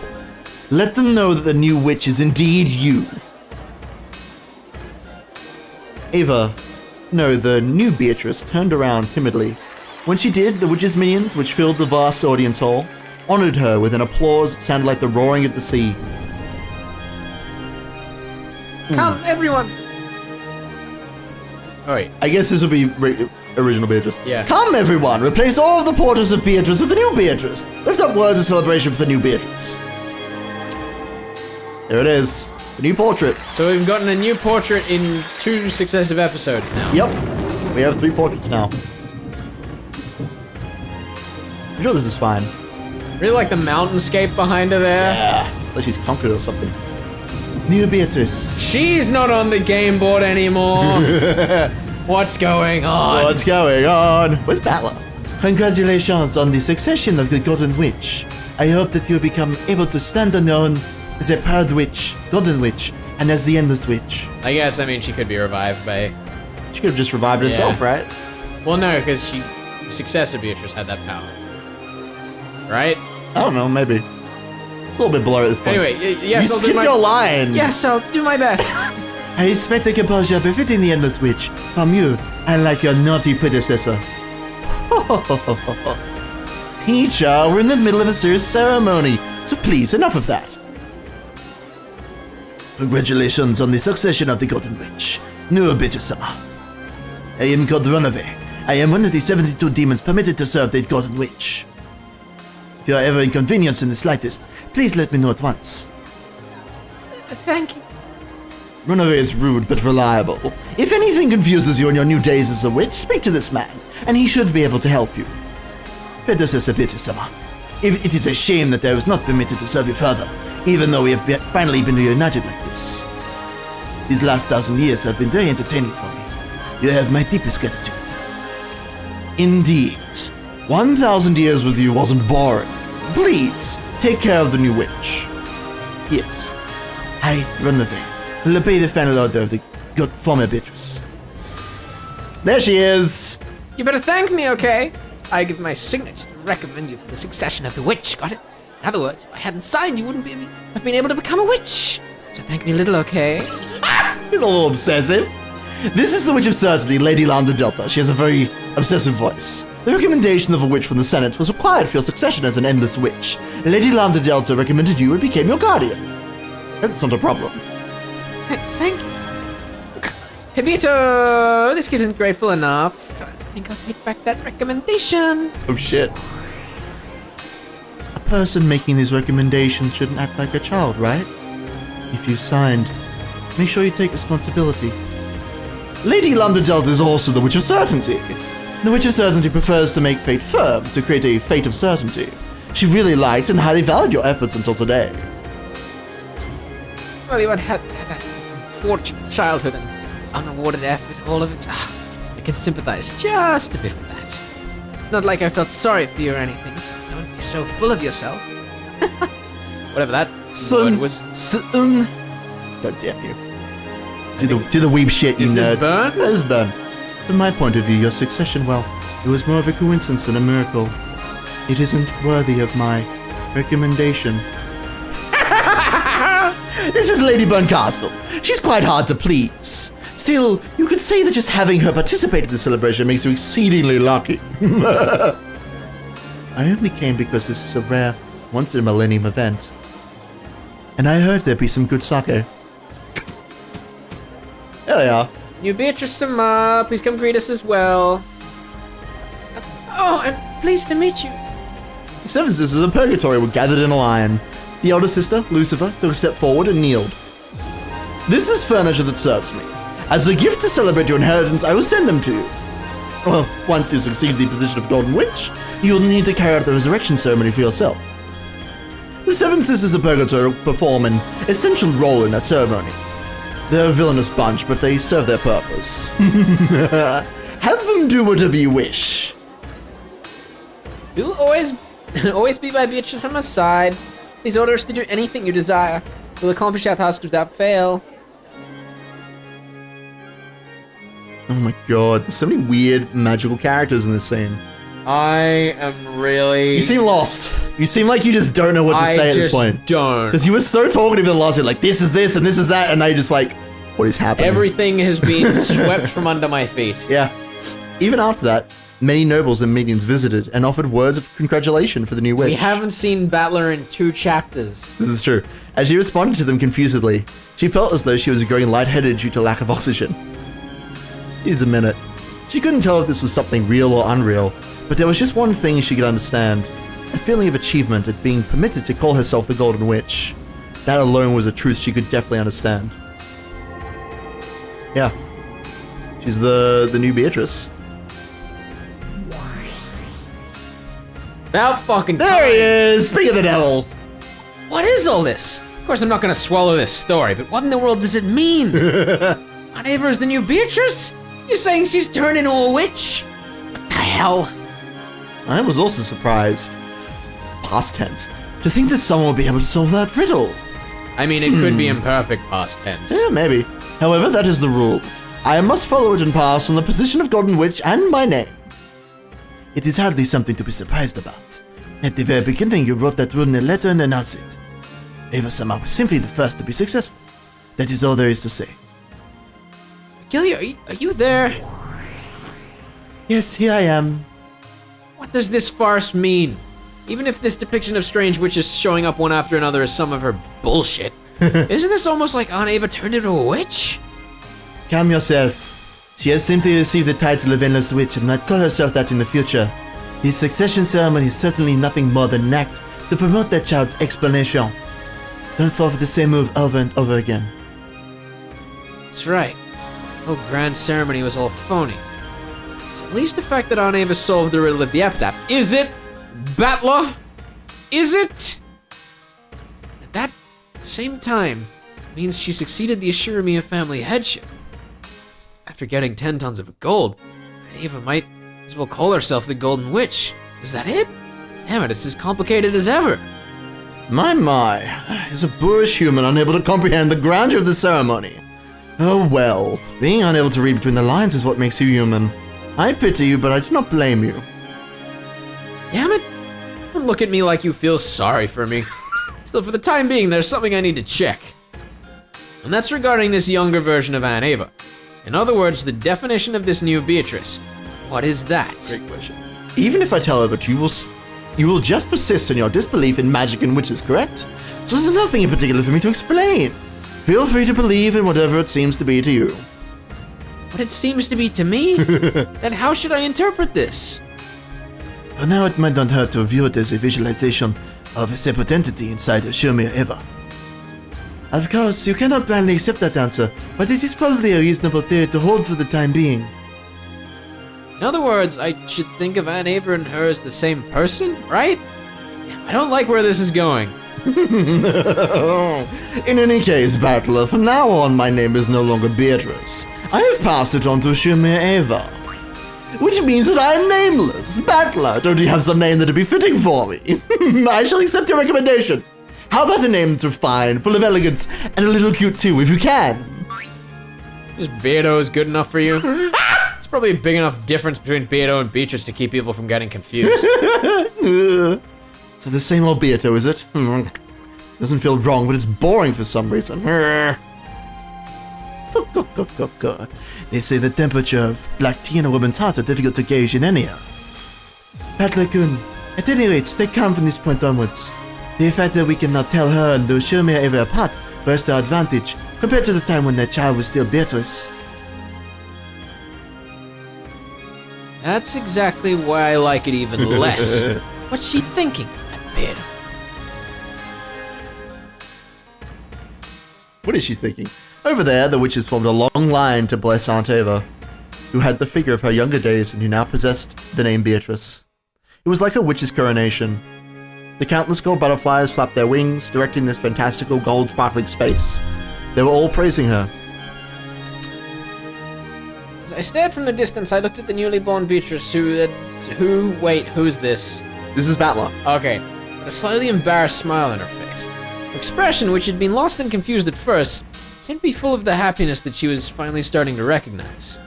Let them know that the new witch is indeed you. Eva, no, the new Beatrice turned around timidly. When she did, the witch's minions, which filled the vast audience hall, honored her with an applause that sounded like the roaring of the sea. Come, everyone. Oh wait. I guess this would be original Beatrice. Yeah. Come, everyone! Replace all of the portraits of Beatrice with the new Beatrice! Lift up words of celebration for the new Beatrice. There it is. The new portrait. So we've gotten a new portrait in 2 successive episodes now. Yep. We have 3 portraits now. I'm sure this is fine. Really like the mountainscape behind her there. Yeah. It's like she's conquered or something. New Beatrice. She's not on the game board anymore. What's going on? What's going on? Where's Battler? Congratulations on the succession of the Golden Witch. I hope that you become able to stand alone as a proud witch, Golden Witch, and as the Endless Witch. I guess, I mean, she could be revived by... She could have just revived herself, right? Well, no, because the successor Beatrice had that power. Right? I don't know, maybe. A little bit blurry at this point. Anyway, yes, you I'll skipped your line! Yes, I'll do my best. I expect the composure befitting the Endless Witch from you, unlike your naughty predecessor. Teacher, we're in the middle of a serious ceremony, so please, enough of that. Congratulations on the succession of the Golden Witch, new Bitter-sama. I am called Runaway. I am one of the 72 demons permitted to serve the Golden Witch. If you are ever inconvenienced in the slightest, please let me know at once. Thank you. Runaway is rude but reliable. If anything confuses you in your new days as a witch, speak to this man, and he should be able to help you. Predecessor Bitter-sama, it is a shame that I was not permitted to serve you further, even though we have finally been reunited like this. These last 1,000 years have been very entertaining for me. You have my deepest gratitude. Indeed. 1,000 years with you wasn't boring. Please, take care of the new witch. Yes, I run the veil. Will obey the final order of the good former Beatrice. There she is! You better thank me, okay? I give my signature to recommend you for the succession of the witch, got it? In other words, if I hadn't signed, you wouldn't have been able to become a witch. So thank me a little, okay? He's a little obsessive. This is the Witch of Certainty, Lady Lambda Delta. She has a very obsessive voice. The recommendation of a witch from the Senate was required for your succession as an endless witch. Lady Lambda Delta recommended you and became your guardian. That's not a problem. Thank you. Hibito, this kid isn't grateful enough. I think I'll take back that recommendation. Oh shit. A person making these recommendations shouldn't act like a child, right? If you signed, make sure you take responsibility. Lady Lambda Delta is also the Witch of Certainty. The Witch of Certainty prefers to make fate firm, to create a fate of certainty. She really liked and highly valued your efforts until today. Well, you had that unfortunate childhood and unrewarded effort, all of it. I can sympathize just a bit with that. It's not like I felt sorry for you or anything, so don't be so full of yourself. Whatever that word was. How dare you. Do the weeb shit, you nerd. Is this burn? That is burn. From my point of view, your succession, well, it was more of a coincidence than a miracle. It isn't worthy of my recommendation. This is Lady Burncastle. She's quite hard to please. Still, you could say that just having her participate in the celebration makes you exceedingly lucky. I only came because this is a rare, once-in-a-millennium event. And I heard there'd be some good sake. There they are. New Beatrice-sama, please come greet us as well. Oh, I'm pleased to meet you. The seven sisters of Purgatory were gathered in a line. The elder sister, Lucifer, took a step forward and kneeled. This is furniture that serves me. As a gift to celebrate your inheritance, I will send them to you. Well, once you succeed the position of Golden Witch, you'll need to carry out the resurrection ceremony for yourself. The seven sisters of Purgatory perform an essential role in that ceremony. They're a villainous bunch, but they serve their purpose. Have them do whatever you wish. You'll always be by Beatrice-sama's side. Please order us to do anything you desire. We'll accomplish our task without fail. Oh my god, there's so many weird magical characters in this scene. I am really... You seem lost. You seem like you just don't know what to say at this point. I just don't. Because you were so talkative in the last scene, like this is this and this is that, and now you're just like, what is happening? Everything has been swept from under my feet. Yeah. Even after that, many nobles and minions visited and offered words of congratulation for the new witch. We haven't seen Battler in 2 chapters. This is true. As she responded to them confusedly, she felt as though she was growing lightheaded due to lack of oxygen. Here's a minute. She couldn't tell if this was something real or unreal, but there was just one thing she could understand. A feeling of achievement at being permitted to call herself the Golden Witch. That alone was a truth she could definitely understand. Yeah. She's the new Beatrice. About fucking time. There he is! Speak of the devil! What is all this? Of course I'm not gonna swallow this story, but what in the world does it mean? Aunt Ava is the new Beatrice? You're saying she's turned into a witch? What the hell? I was also surprised. Past tense. To think that someone would be able to solve that riddle. I mean, it could be imperfect past tense. Yeah, maybe. However, that is the rule. I must follow it and pass on the position of Golden Witch and my name. It is hardly something to be surprised about. At the very beginning, you wrote that rule in a letter and announced it. Ava somehow was simply the first to be successful. That is all there is to say. Gilly, are you there? Yes, here I am. What does this farce mean? Even if this depiction of strange witches showing up one after another is some of her bullshit, isn't this almost like Aunt Ava turned into a witch? Calm yourself. She has simply received the title of Endless Witch and might call herself that in the future. The succession ceremony is certainly nothing more than an act to promote that child's explanation. Don't fall for the same move over and over again. That's right. The whole grand ceremony was all phony. It's at least the fact that Aunt Ava solved the riddle of the epitaph. Is it? Battler? Is it? At that same time, means she succeeded the Ashuramia family headship. After getting 10 tons of gold, Aunt Ava might as well call herself the Golden Witch. Is that it? Damn it, it's as complicated as ever. My, is a boorish human unable to comprehend the grandeur of the ceremony. Oh well, being unable to read between the lines is what makes you human. I pity you, but I do not blame you. Damn it! Don't look at me like you feel sorry for me. Still, for the time being, there's something I need to check. And that's regarding this younger version of Aunt Ava. In other words, the definition of this new Beatrice. What is that? Great question. Even if I tell her that you will just persist in your disbelief in magic and witches, correct? So there's nothing in particular for me to explain. Feel free to believe in whatever it seems to be to you. What it seems to be to me? Then how should I interpret this? For now, it might not hurt to view it as a visualization of a separate entity inside Ashurmir Eva. Of course, you cannot blindly accept that answer, but it is probably a reasonable theory to hold for the time being. In other words, I should think of Aunt Ava and her as the same person, right? I don't like where this is going. In any case, Battler, from now on my name is no longer Beatrice. I have passed it on to Ashurmir Eva. Which means that I am nameless. Battler, don't you have some name that'd be fitting for me? I shall accept your recommendation. How about a name that's refined, full of elegance, and a little cute too, if you can? Just Beardo is good enough for you? It's probably a big enough difference between Beardo and Beatrice to keep people from getting confused. So the same old Beato, is it? Doesn't feel wrong, but it's boring for some reason. They say the temperature of black tea in a woman's heart are difficult to gauge in any hour. Battler-kun, at any rate, stay calm from this point onwards. The fact that we cannot tell her and the Ashurmir Eva apart was our advantage, compared to the time when their child was still Beatrice. That's exactly why I like it even less. What's she thinking, that Beardo? What is she thinking? Over there, the witches formed a long line to bless Aunt Ava, who had the figure of her younger days and who now possessed the name Beatrice. It was like a witch's coronation. The countless gold butterflies flapped their wings, directing this fantastical gold sparkling space. They were all praising her. As I stared from the distance, I looked at the newly born Beatrice, who's this? This is Battler. Okay, with a slightly embarrassed smile on her face. Her expression, which had been lost and confused at first, seemed to be full of the happiness that she was finally starting to recognize.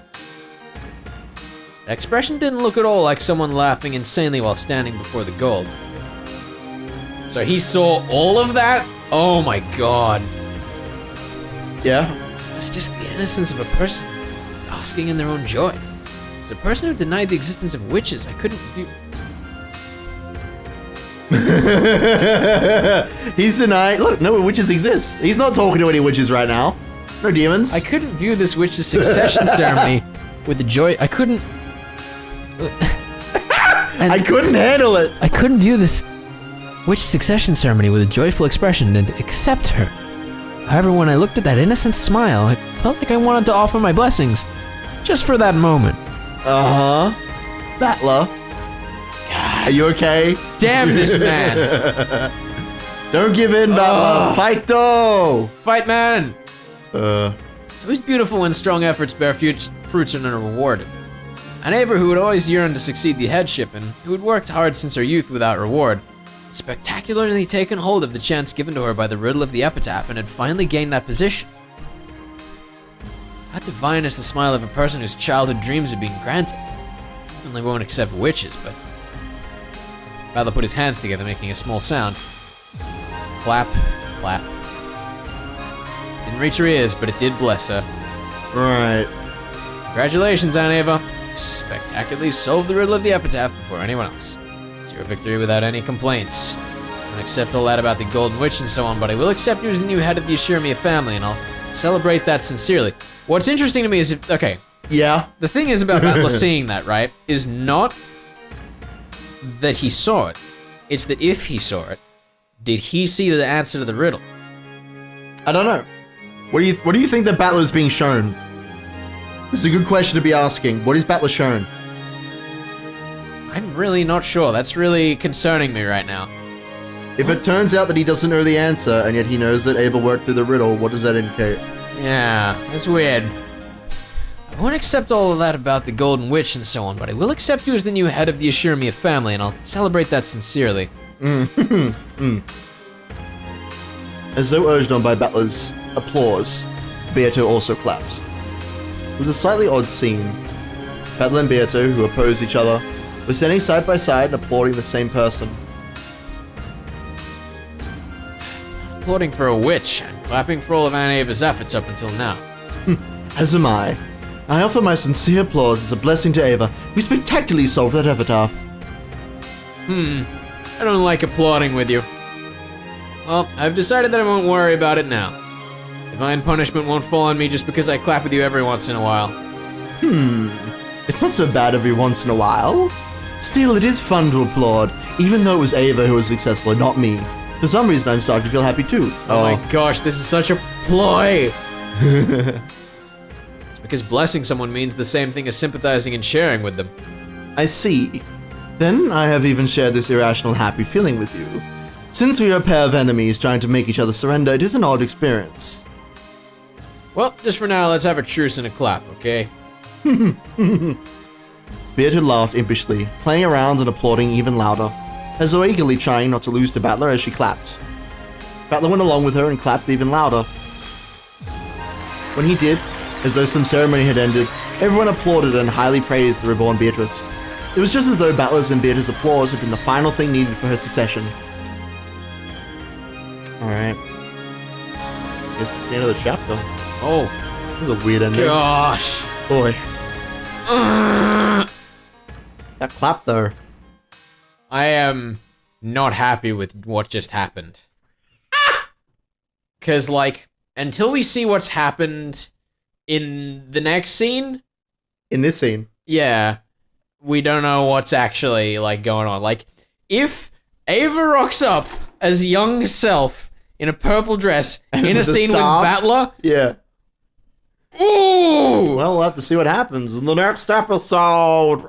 That expression didn't look at all like someone laughing insanely while standing before the gold. So he saw all of that? Oh my god. Yeah? It's just the innocence of a person basking in their own joy. As a person who denied the existence of witches, I couldn't view... He's denying... Look, no witches exist. He's not talking to any witches right now. No demons. I couldn't view this witch's succession ceremony with the joy... I couldn't... I couldn't handle it. I couldn't view this witch succession ceremony with a joyful expression and accept her. However, when I looked at that innocent smile, I felt like I wanted to offer my blessings, just for that moment. Battler. Are you okay? Damn this man! Don't give in, Battler. Fight though! Fight, man! It's always beautiful when strong efforts bear fruits and are rewarded. An Ava who had always yearned to succeed the headship and who had worked hard since her youth without reward, had spectacularly taken hold of the chance given to her by the riddle of the epitaph and had finally gained that position. How divine is the smile of a person whose childhood dreams are being granted. Certainly won't accept witches, but... Battler put his hands together, making a small sound. Clap, clap. Didn't reach her ears, but it did bless her. Right. Congratulations, Aunt Ava. You spectacularly solved the riddle of the epitaph before anyone else. It's your victory without any complaints. I won't accept all that about the Golden Witch and so on, but I will accept you as the new head of the Ashirmia family, and I'll celebrate that sincerely. What's interesting to me is if, okay. Yeah. The thing is about Battler seeing that, right, is not that he saw it. It's that if he saw it, did he see the answer to the riddle? I don't know. What do you think that Battler is being shown? This is a good question to be asking. What is Battler shown? I'm really not sure. That's really concerning me right now. If it turns out that he doesn't know the answer, and yet he knows that Ava worked through the riddle, what does that indicate? Yeah, that's weird. I won't accept all of that about the Golden Witch and so on, but I will accept you as the new head of the Ashirmia family, and I'll celebrate that sincerely. As though urged on by Battler's applause, Beato also clapped. It was a slightly odd scene. Battler and Beato, who opposed each other, were standing side by side and applauding the same person. Applauding for a witch, and clapping for all of Aunt Ava's efforts up until now. As am I. I offer my sincere applause as a blessing to Ava, who spectacularly solved that epitaph. I don't like applauding with you. Well, I've decided that I won't worry about it now. Divine punishment won't fall on me just because I clap with you every once in a while. It's not so bad every once in a while. Still, it is fun to applaud, even though it was Ava who was successful and not me. For some reason, I'm starting to feel happy too. Oh my gosh, this is such a ploy! It's because blessing someone means the same thing as sympathizing and sharing with them. I see. Then I have even shared this irrational happy feeling with you. Since we are a pair of enemies trying to make each other surrender, it is an odd experience. Well, just for now, let's have a truce and a clap, okay? Beato laughed impishly, playing around and applauding even louder, as though eagerly trying not to lose to Battler as she clapped. Battler went along with her and clapped even louder. When he did, as though some ceremony had ended, everyone applauded and highly praised the reborn Beatrice. It was just as though Battler's and Beatrice's applause had been the final thing needed for her succession. Alright. Guess that's the end of the chapter. Oh. This is a weird ending. Gosh. Boy. That clap though. I am not happy with what just happened. Because, like, until we see what's happened in the next scene... In this scene? Yeah. We don't know what's actually, like, going on. Like, if Ava rocks up as young self in a purple dress in a scene with Battler... Yeah. Ooh! Well, we'll have to see what happens in the next episode.